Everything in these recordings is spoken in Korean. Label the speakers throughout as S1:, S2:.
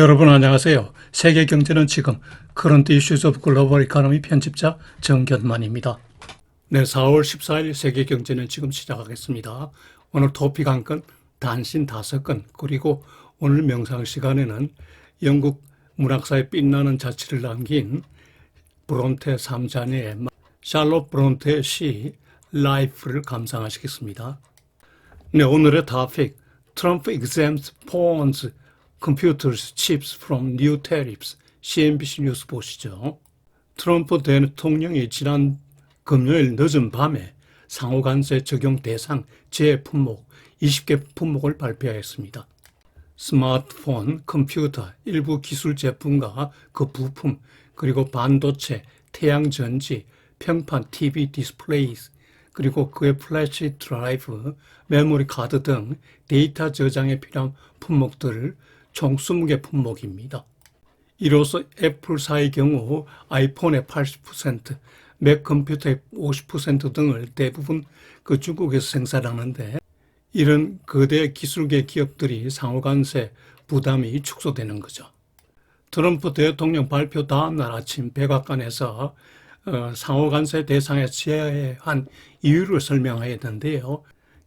S1: 여러분 안녕하세요. 세계 경제는 지금 커런트 이슈즈 오브 글로벌 이코노미 편집자 정견만입니다. 네, 4월 14일 세계 경제는 지금 시작하겠습니다. 오늘 토픽 한 건, 단신 5건, 그리고 오늘 명상 시간에는 영국 문학사에 빛나는 자취를 남긴 브론테 3자녀의 샬롯 브론테의 시 라이프를 감상하시겠습니다. 네, 오늘의 토픽, 트럼프 exempts phones, computers, chips from new tariffs. CNBC 뉴스 보시죠. 트럼프 대통령이 지난 금요일 늦은 밤에 상호관세 적용 대상 재품목 20개 품목을 발표하였습니다. 스마트폰, 컴퓨터, 일부 기술 제품과 그 부품, 그리고 반도체, 태양전지, 평판 TV 디스플레이, 그리고 그의 플래시 드라이브, 메모리 카드 등 데이터 저장에 필요한 품목들을 총 20개 품목입니다. 이로써 애플사의 경우 아이폰의 80%, 맥 컴퓨터의 50% 등을 대부분 그 중국에서 생산하는데, 이런 거대 기술계 기업들이 상호관세 부담이 축소되는 거죠. 트럼프 대통령 발표 다음 날 아침 백악관에서 상호관세 대상에 제외한 이유를 설명했는데요.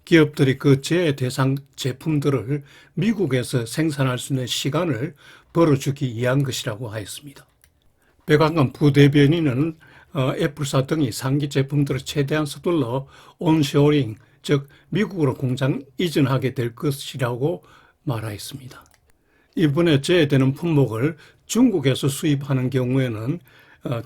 S1: 기업들이 그 제외 대상 제품들을 미국에서 생산할 수 있는 시간을 벌어주기 위한 것이라고 하였습니다. 백악관 부대변인은 애플사 등이 상기 제품들을 최대한 서둘러 온쇼링, 즉 미국으로 공장 이전하게 될 것이라고 말하였습니다. 이번에 제외되는 품목을 중국에서 수입하는 경우에는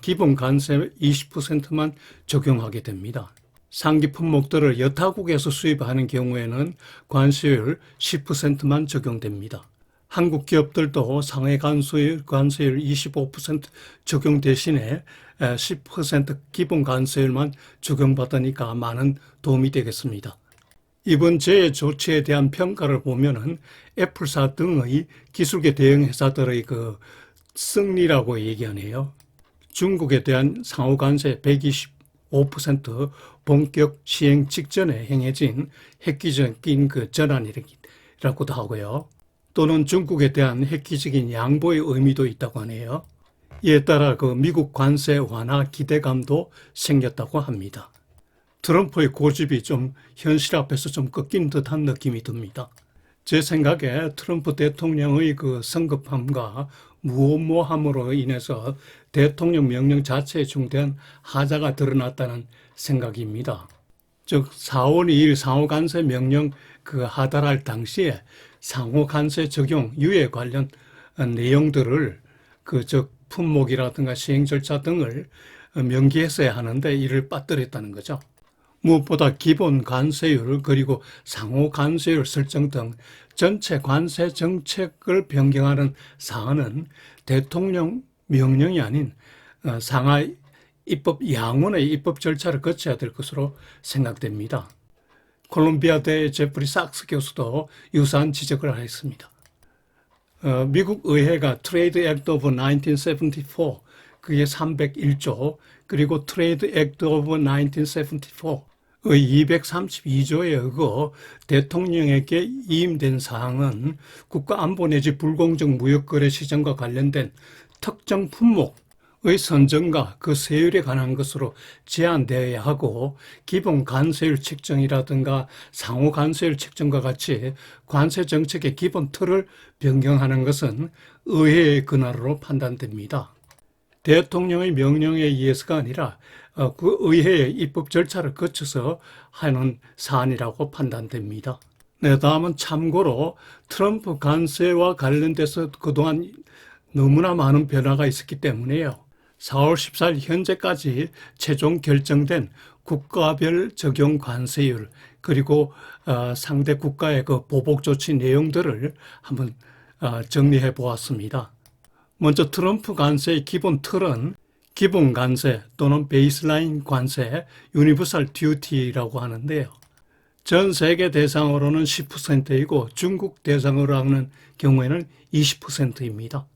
S1: 기본 관세 20%만 적용하게 됩니다. 상기 품목들을 여타국에서 수입하는 경우에는 관세율 10%만 적용됩니다. 한국 기업들도 상해 관세율 25% 적용 대신에 10% 기본 관세율만 적용받으니까 많은 도움이 되겠습니다. 이번 제외 조치에 대한 평가를 보면은 애플사 등의 기술계 대형 회사들의 그 승리라고 얘기하네요. 중국에 대한 상호 관세 125% 본격 시행 직전에 행해진 획기적인 그 전환이라고도 하고요. 또는 중국에 대한 획기적인 양보의 의미도 있다고 하네요. 이에 따라 그 미국 관세 완화 기대감도 생겼다고 합니다. 트럼프의 고집이 좀 현실 앞에서 좀 꺾인 듯한 느낌이 듭니다. 제 생각에 트럼프 대통령의 그 성급함과 무모함으로 인해서 대통령 명령 자체에 중대한 하자가 드러났다는 생각입니다. 즉 4월 2일 상호관세 명령 하달할 당시에 상호관세 적용 유예 관련 내용들을 품목이라든가 시행 절차 등을 명기했어야 하는데 이를 빠뜨렸다는 거죠. 무엇보다 기본 관세율 그리고 상호 관세율 설정 등 전체 관세 정책을 변경하는 사안은 대통령 명령이 아닌 상하 입법 양원의 입법 절차를 거쳐야 될 것으로 생각됩니다. 콜롬비아대 제프리 삭스 교수도 유사한 지적을 했습니다. 미국 의회가 트레이드 액트 오브 1974, 그게 301조, 그리고 트레이드 액트 오브 1974의 232조에 의거 대통령에게 위임된 사항은 국가안보 내지 불공정 무역거래 시장과 관련된 특정 품목의 선정과 그 세율에 관한 것으로 제한되어야 하고, 기본 관세율 책정이라든가 상호 관세율 책정과 같이 관세 정책의 기본 틀을 변경하는 것은 의회의 권한으로 판단됩니다. 대통령의 명령에 의해서가 아니라 그 의회의 입법 절차를 거쳐서 하는 사안이라고 판단됩니다. 네, 다음은 참고로 트럼프 관세와 관련돼서 그동안 너무나 많은 변화가 있었기 때문에요. 4월 14일 현재까지 최종 결정된 국가별 적용 관세율 그리고 상대 국가의 그 보복 조치 내용들을 한번 정리해 보았습니다. 먼저 트럼프 관세의 기본 틀은 기본 관세 또는 베이스라인 관세, 유니버설 듀티라고 하는데요. 전 세계 대상으로는 10%이고 중국 대상으로 하는 경우에는 20%입니다.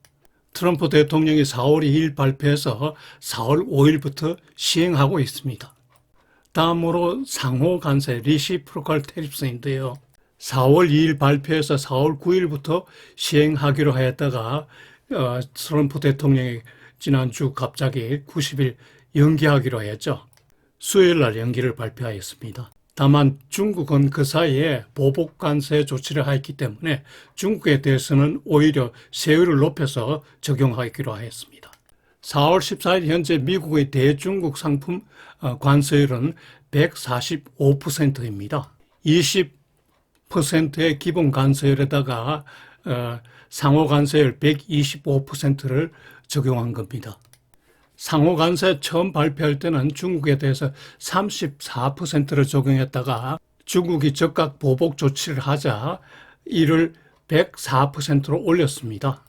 S1: 트럼프 대통령이 4월 2일 발표해서 4월 5일부터 시행하고 있습니다. 다음으로 상호 관세, 리시프로컬 테리프스인데요. 4월 2일 발표해서 4월 9일부터 시행하기로 했다가 트럼프 대통령이 지난주 갑자기 90일 연기하기로 했죠. 수요일 날 연기를 발표하였습니다. 다만 중국은 그 사이에 보복 관세 조치를 하였기 때문에 중국에 대해서는 오히려 세율을 높여서 적용하기로 하였습니다. 4월 14일 현재 미국의 대중국 상품 관세율은 145%입니다. 20%의 기본 관세율에다가 상호 관세율 125%를 적용한 겁니다. 상호 관세 처음 발표할 때는 중국에 대해서 34%를 적용했다가 중국이 즉각 보복 조치를 하자 이를 104%로 올렸습니다.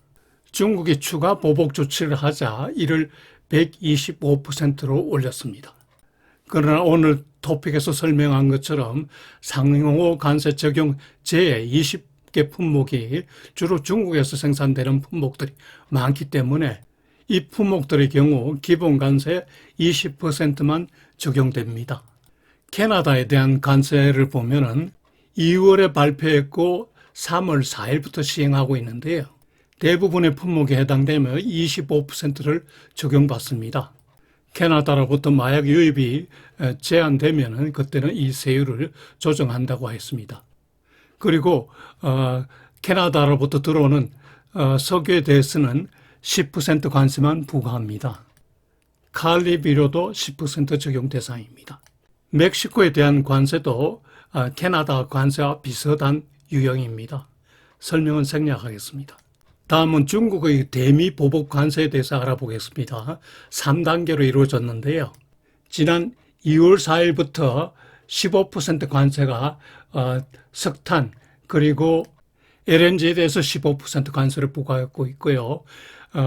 S1: 중국이 추가 보복 조치를 하자 이를 125%로 올렸습니다. 그러나 오늘 토픽에서 설명한 것처럼 상호 관세 적용 제외 20개 품목이 주로 중국에서 생산되는 품목들이 많기 때문에 이 품목들의 경우 기본 관세 20%만 적용됩니다. 캐나다에 대한 관세를 보면은 2월에 발표했고 3월 4일부터 시행하고 있는데요. 대부분의 품목에 해당되며 25%를 적용받습니다. 캐나다로부터 마약 유입이 제한되면은 그때는 이 세율을 조정한다고 했습니다. 그리고 캐나다로부터 들어오는 석유에 대해서는 10% 관세만 부과합니다. 칼리 비료도 10% 적용 대상입니다. 멕시코에 대한 관세도 캐나다 관세와 비슷한 유형입니다. 설명은 생략하겠습니다. 다음은 중국의 대미 보복 관세에 대해서 알아보겠습니다. 3단계로 이루어졌는데요. 지난 2월 4일부터 15% 관세가 석탄 그리고 LNG에 대해서 15% 관세를 부과하고 있고요.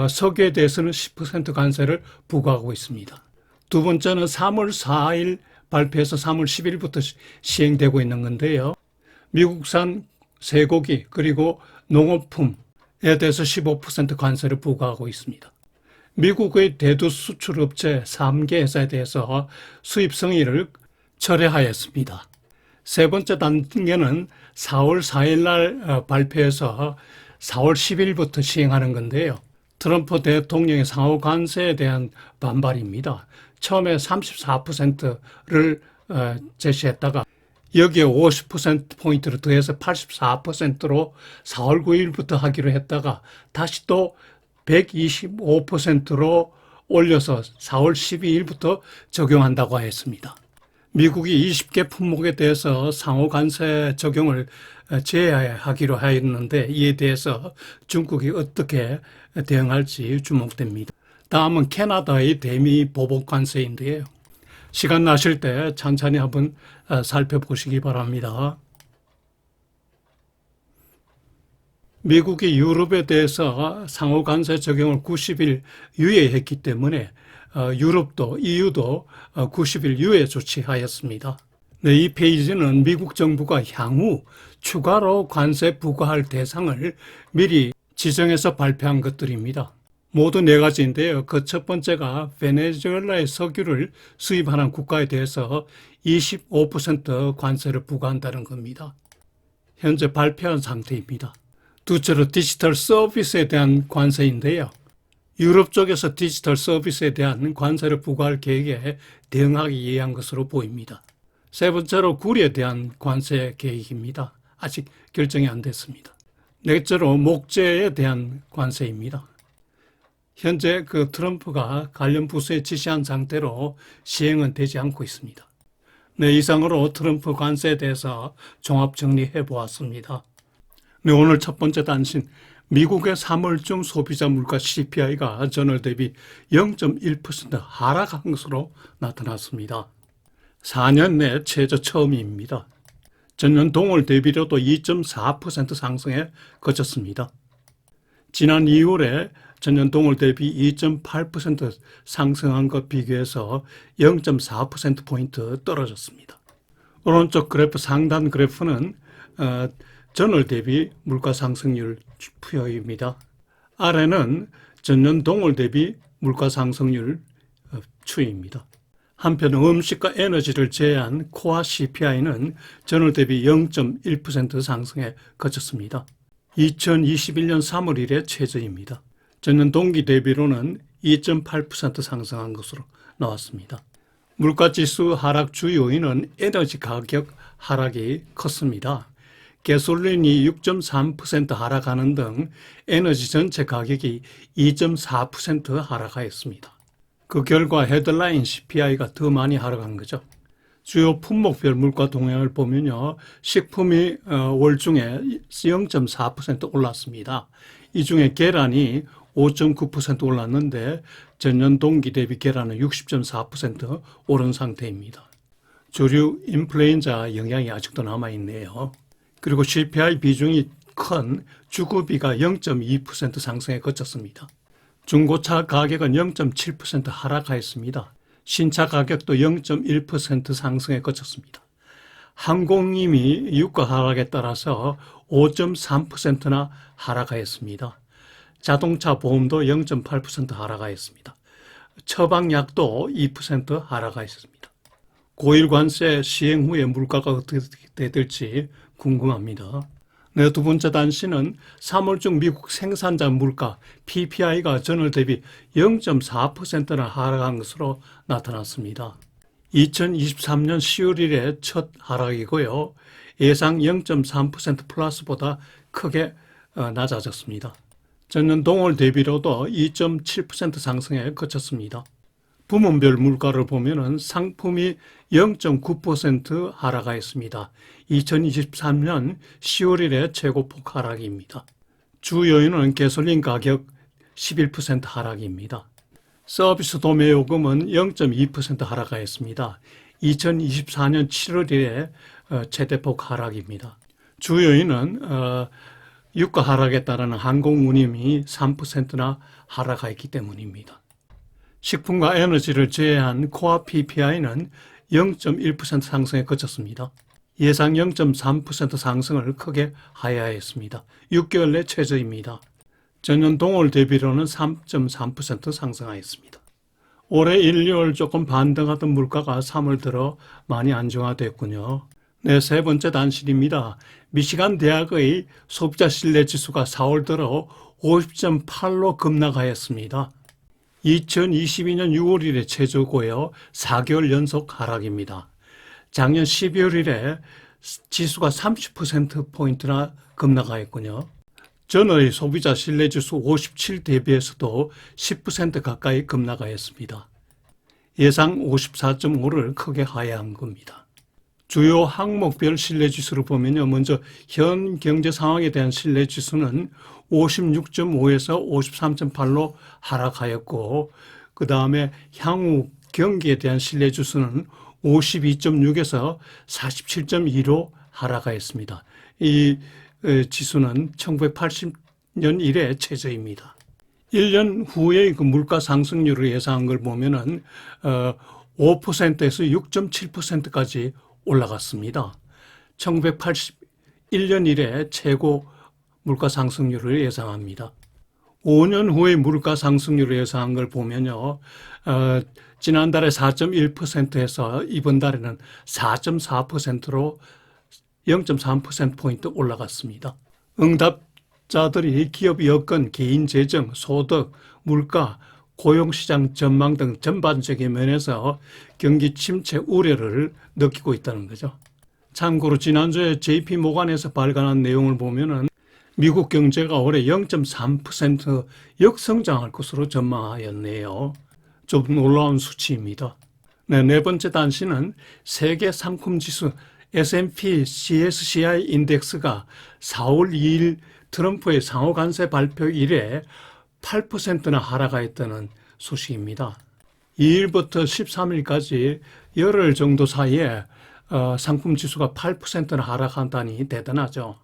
S1: 석유에 대해서는 10% 관세를 부과하고 있습니다. 두 번째는 3월 4일 발표해서 3월 10일부터 시행되고 있는 건데요. 미국산 쇠고기 그리고 농업품에 대해서 15% 관세를 부과하고 있습니다. 미국의 대두 수출업체 3개 회사에 대해서 수입 승인을 철회하였습니다. 세 번째 단계는 4월 4일 날 발표해서 4월 10일부터 시행하는 건데요. 트럼프 대통령의 상호 관세에 대한 반발입니다. 처음에 34%를 제시했다가 여기에 50%포인트를 더해서 84%로 4월 9일부터 하기로 했다가 다시 또 125%로 올려서 4월 12일부터 적용한다고 했습니다. 미국이 20개 품목에 대해서 상호 관세 적용을 제외하기로 하였는데 이에 대해서 중국이 어떻게 대응할지 주목됩니다. 다음은 캐나다의 대미 보복 관세인데요. 시간 나실 때 천천히 한번 살펴보시기 바랍니다. 미국이 유럽에 대해서 상호 관세 적용을 90일 유예했기 때문에 유럽도 EU도 90일 유예 조치하였습니다. 네, 이 페이지는 미국 정부가 향후 추가로 관세 부과할 대상을 미리 지정해서 발표한 것들입니다. 모두 4가지인데요. 그 첫 번째가 베네수엘라의 석유를 수입하는 국가에 대해서 25% 관세를 부과한다는 겁니다. 현재 발표한 상태입니다. 둘째로 디지털 서비스에 대한 관세인데요. 유럽 쪽에서 디지털 서비스에 대한 관세를 부과할 계획에 대응하기 위한 것으로 보입니다. 세 번째로 구리에 대한 관세 계획입니다. 아직 결정이 안 됐습니다. 넷째로 목재에 대한 관세입니다. 현재 트럼프가 관련 부서에 지시한 상태로 시행은 되지 않고 있습니다. 네, 이상으로 트럼프 관세에 대해서 종합 정리해 보았습니다. 네, 오늘 첫 번째 단신, 미국의 3월 중 소비자 물가 CPI가 전월 대비 0.1% 하락한 것으로 나타났습니다. 4년 내 최저 처음입니다. 전년 동월 대비로도 2.4% 상승에 그쳤습니다. 지난 2월에 전년 동월 대비 2.8% 상승한 것 비교해서 0.4%포인트 떨어졌습니다. 오른쪽 그래프 상단 그래프는 전월 대비 물가 상승률 추이입니다. 아래는 전년 동월 대비 물가 상승률 추이입니다. 한편 음식과 에너지를 제외한 코어 CPI는 전월 대비 0.1% 상승에 그쳤습니다. 2021년 3월 이래 최저입니다. 전년 동기 대비로는 2.8% 상승한 것으로 나왔습니다. 물가지수 하락 주 요인은 에너지 가격 하락이 컸습니다. 가솔린이 6.3% 하락하는 등 에너지 전체 가격이 2.4% 하락하였습니다. 그 결과 헤드라인 CPI가 더 많이 하락한 거죠. 주요 품목별 물가 동향을 보면요. 식품이 월 중에 0.4% 올랐습니다. 이 중에 계란이 5.9% 올랐는데 전년 동기 대비 계란은 60.4% 오른 상태입니다. 주류 인플루엔자 영향이 아직도 남아있네요. 그리고 CPI 비중이 큰 주거비가 0.2% 상승에 그쳤습니다. 중고차 가격은 0.7% 하락하였습니다. 신차 가격도 0.1% 상승에 그쳤습니다. 항공임이 유가 하락에 따라서 5.3%나 하락하였습니다. 자동차 보험도 0.8% 하락하였습니다. 처방약도 2% 하락하였습니다. 고일 관세 시행 후에 물가가 어떻게 될지 궁금합니다. 네, 두 번째 단시는 3월 중 미국 생산자 물가 PPI가 전월 대비 0.4%나 하락한 것으로 나타났습니다. 2023년 10월 일에 첫 하락이고요. 예상 0.3% 플러스보다 크게 낮아졌습니다. 전년 동월 대비로도 2.7% 상승에 그쳤습니다. 부문별 물가를 보면은 상품이 0.9% 하락하였습니다. 2023년 10월 일에 최고폭 하락입니다. 주 요인은 가솔린 가격 11% 하락입니다. 서비스 도매 요금은 0.2% 하락하였습니다. 2024년 7월 일에 최대폭 하락입니다. 주 요인은 유가 하락에 따르는 항공 운임이 3%나 하락하였기 때문입니다. 식품과 에너지를 제외한 코어 PPI는 0.1% 상승에 그쳤습니다. 예상 0.3% 상승을 크게 하야했습니다. 6개월 내 최저입니다. 전년 동월 대비로는 3.3% 상승하였습니다. 올해 1, 2월 조금 반등하던 물가가 3월 들어 많이 안정화됐군요. 네, 세 번째 단실입니다. 미시간 대학의 소비자 신뢰 지수가 4월 들어 50.8로 급락하였습니다. 2022년 6월 일에 최저고요. 4개월 연속 하락입니다. 작년 12월 일에 지수가 30%포인트나 급락하였군요. 전의 소비자 신뢰지수 57 대비해서도 10% 가까이 급락하였습니다. 예상 54.5를 크게 하회한 겁니다. 주요 항목별 신뢰지수를 보면요. 먼저 현 경제 상황에 대한 신뢰지수는 56.5에서 53.8로 하락하였고 그 다음에 향후 경기에 대한 신뢰지수는 52.6에서 47.2로 하락하였습니다. 이 지수는 1980년 이래 최저입니다. 1년 후의 그 물가 상승률을 예상한 걸 보면은 5%에서 6.7%까지 올라갔습니다. 1981년 이래 최고 물가 상승률을 예상합니다. 5년 후의 물가 상승률을 예상한 걸 보면요. 지난달에 4.1%에서 이번 달에는 4.4%로 0.3%포인트 올라갔습니다. 응답자들이 기업 여건, 개인 재정, 소득, 물가, 고용시장 전망 등 전반적인 면에서 경기 침체 우려를 느끼고 있다는 거죠. 참고로 지난주에 JP모간에서 발간한 내용을 보면은 미국 경제가 올해 0.3% 역성장할 것으로 전망하였네요. 좀 놀라운 수치입니다. 네 번째 단시는 세계 상품지수 S&P CSCI 인덱스가 4월 2일 트럼프의 상호간세 발표 이래 8%나 하락하였다는 소식입니다. 2일부터 13일까지 열흘 정도 사이에 상품지수가 8%나 하락한다니 대단하죠.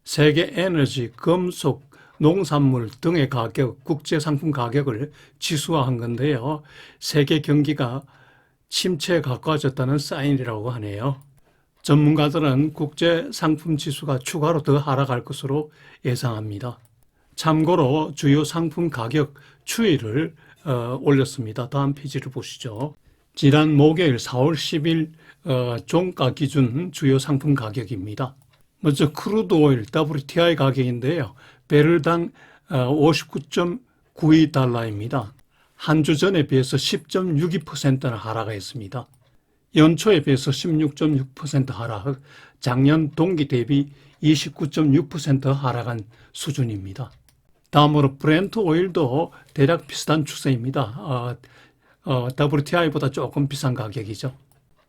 S1: 세계 에너지, 금속, 농산물 등의 가격, 국제상품 가격을 지수화한 건데요. 세계 경기가 침체에 가까워졌다는 사인이라고 하네요. 전문가들은 국제상품지수가 추가로 더 하락할 것으로 예상합니다. 참고로 주요 상품 가격 추이를 올렸습니다. 다음 페이지를 보시죠. 지난 목요일 4월 10일 종가 기준 주요 상품 가격입니다. 먼저 크루드 오일 WTI 가격인데요. 배럴당 59.92달러입니다. 한 주 전에 비해서 10.62%나 하락했습니다. 연초에 비해서 16.6% 하락, 작년 동기 대비 29.6% 하락한 수준입니다. 다음으로 브렌트 오일도 대략 비슷한 추세입니다. WTI보다 조금 비싼 가격이죠.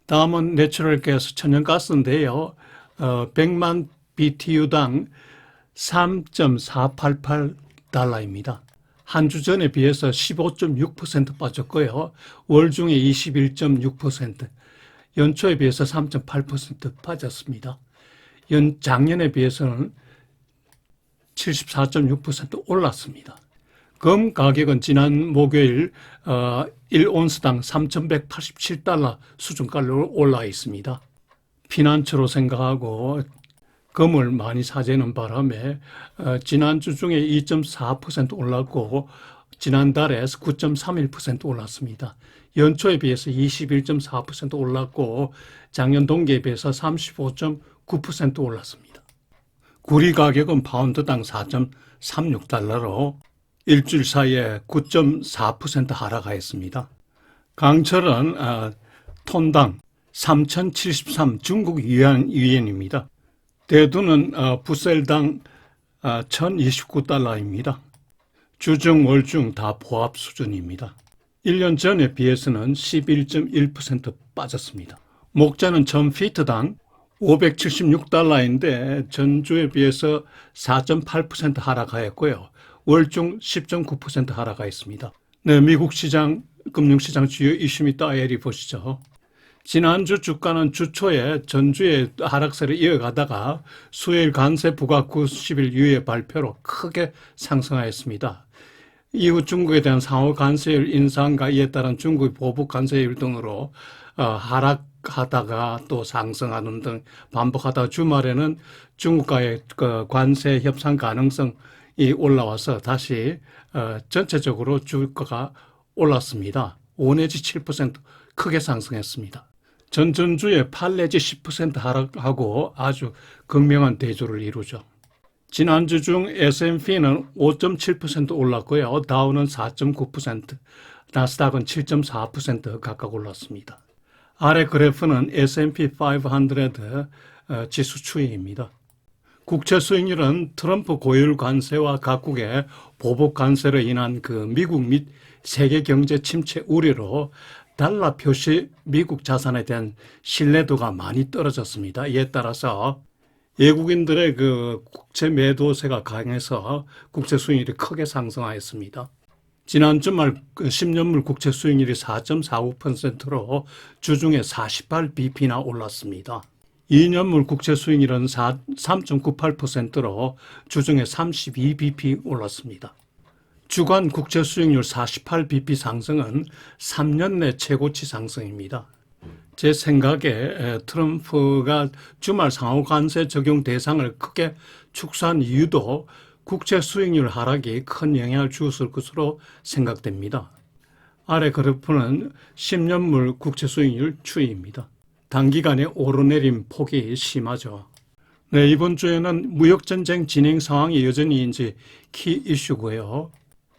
S1: 다음은 내추럴 가스, 천연가스인데요. 100만 BTU당 3.488달러입니다. 한 주 전에 비해서 15.6% 빠졌고요. 월 중에 21.6%, 연초에 비해서 3.8% 빠졌습니다. 작년에 비해서는 74.6% 올랐습니다. 금 가격은 지난 목요일 1온스당 3,187달러 수준까지 올라 있습니다. 피난처로 생각하고 금을 많이 사재는 바람에 지난주 중에 2.4% 올랐고 지난달에 9.31% 올랐습니다. 연초에 비해서 21.4% 올랐고 작년 동기에 비해서 35.9% 올랐습니다. 구리 가격은 파운드당 4.36달러로 일주일 사이에 9.4% 하락하였습니다. 강철은 톤당 3,073 중국 위안입니다. 대두는 부셀당 1,029달러입니다. 주중, 월중 다 보합 수준입니다. 1년 전에 비해서는 11.1% 빠졌습니다. 목자는 1000피트당 576달러인데 전주에 비해서 4.8% 하락하였고요. 월중 10.9% 하락하였습니다. 네, 미국 시장, 금융시장 주요 이슈미 따위리 보시죠. 지난주 주가는 주초에 전주의 하락세를 이어가다가 수요일 관세 부과 90일 유예 발표로 크게 상승하였습니다. 이후 중국에 대한 상호 관세율 인상과 이에 따른 중국의 보복 관세율 등으로 하락하다가 또 상승하는 등 반복하다가 주말에는 중국과의 관세 협상 가능성이 올라와서 다시 전체적으로 주가가 올랐습니다. 5 내지 7% 크게 상승했습니다. 전주에 8 내지 10% 하락하고 아주 극명한 대조를 이루죠. 지난주 중 S&P는 5.7% 올랐고요. 다우는 4.9%, 나스닥은 7.4% 각각 올랐습니다. 아래 그래프는 S&P 500 지수 추이입니다. 국채 수익률은 트럼프 고율 관세와 각국의 보복 관세로 인한 미국 및 세계 경제 침체 우려로 달러 표시 미국 자산에 대한 신뢰도가 많이 떨어졌습니다. 이에 따라서 외국인들의 국채 매도세가 강해서 국채 수익률이 크게 상승하였습니다. 지난 주말 10년물 국채 수익률이 4.49%로 주중에 48bp나 올랐습니다. 2년물 국채 수익률은 3.98%로 주중에 32bp 올랐습니다. 주간 국채 수익률 48bp 상승은 3년 내 최고치 상승입니다. 제 생각에 트럼프가 주말 상호 관세 적용 대상을 크게 축소한 이유도 국채 수익률 하락이 큰 영향을 주었을 것으로 생각됩니다. 아래 그래프는 10년물 국채 수익률 추이입니다. 단기간에 오르내림 폭이 심하죠. 네, 이번 주에는 무역전쟁 진행 상황이 여전히 이제 키 이슈고요.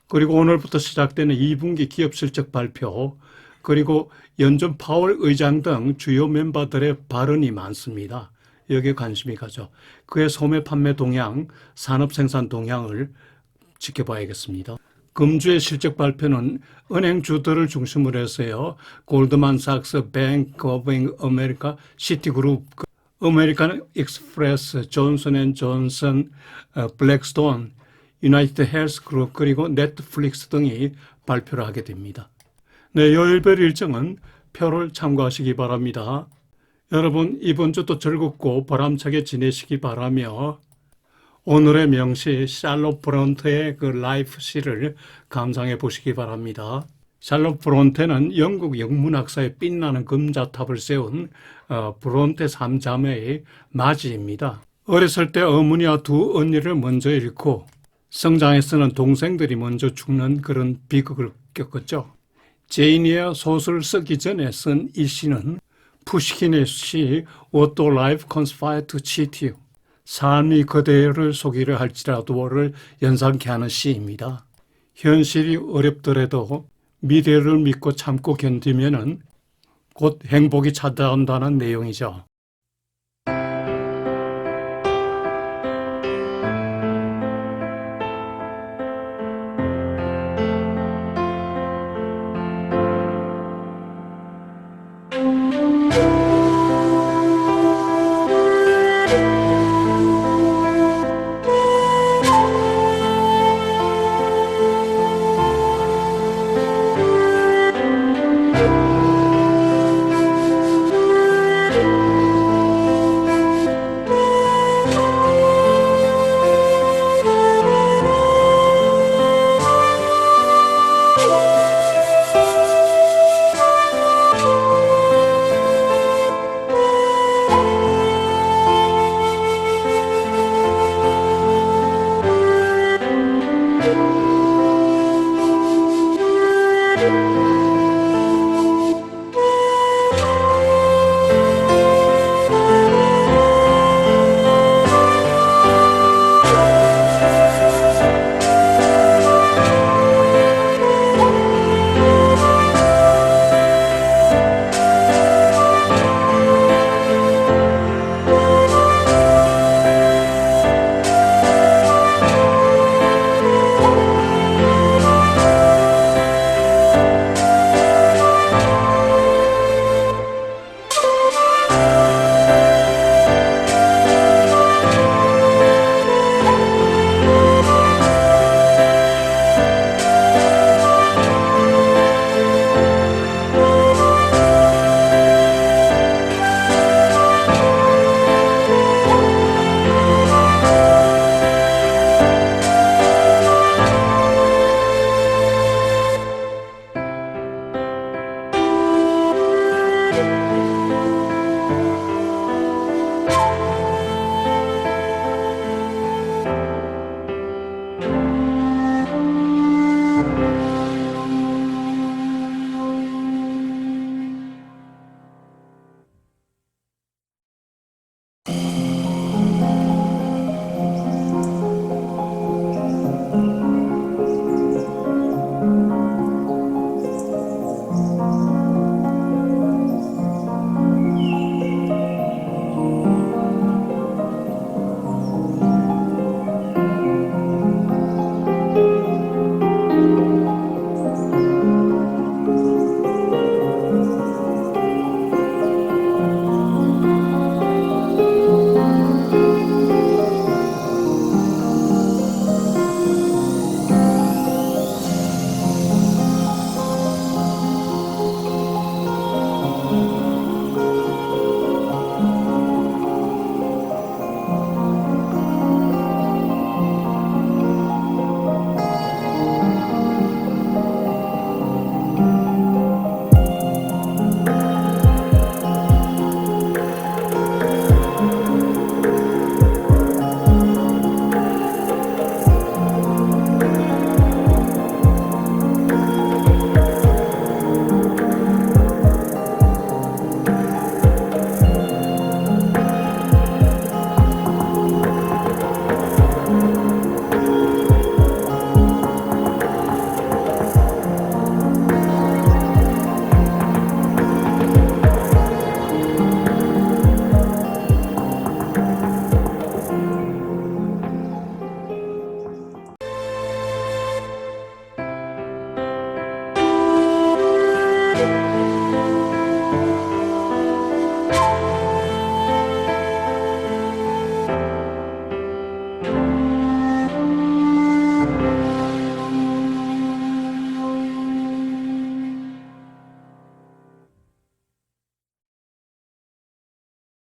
S1: 그리고 오늘부터 시작되는 2분기 기업 실적 발표, 그리고 연준 파월 의장 등 주요 멤버들의 발언이 많습니다. 여기에 관심이 가죠. 그의 소매 판매 동향, 산업 생산 동향을 지켜봐야겠습니다. 금주의 실적 발표는 은행주들을 중심으로 해서요. 골드만삭스, 뱅크 오브 아메리카, 시티그룹, 아메리칸 익스프레스, 존슨앤존슨, 블랙스톤, 유나이티드 헬스그룹, 그리고 넷플릭스 등이 발표를 하게 됩니다. 네, 요일별 일정은 표를 참고하시기 바랍니다. 여러분, 이번 주도 즐겁고 보람차게 지내시기 바라며 오늘의 명시 샬롯 브론테의 라이프 시를 감상해 보시기 바랍니다. 샬롯 브론테는 영국 영문학사에 빛나는 금자탑을 세운 브론테 3자매의 맞이입니다. 어렸을 때 어머니와 두 언니를 먼저 잃고 성장해서는 동생들이 먼저 죽는 그런 비극을 겪었죠. 제인 소설 쓰기 전에 쓴 이 시는 푸시킨의 시 What do life conspire to cheat you? 삶이 그대를 속이려 할지라도를 연상케 하는 시입니다. 현실이 어렵더라도 미래를 믿고 참고 견디면은 곧 행복이 찾아온다는 내용이죠.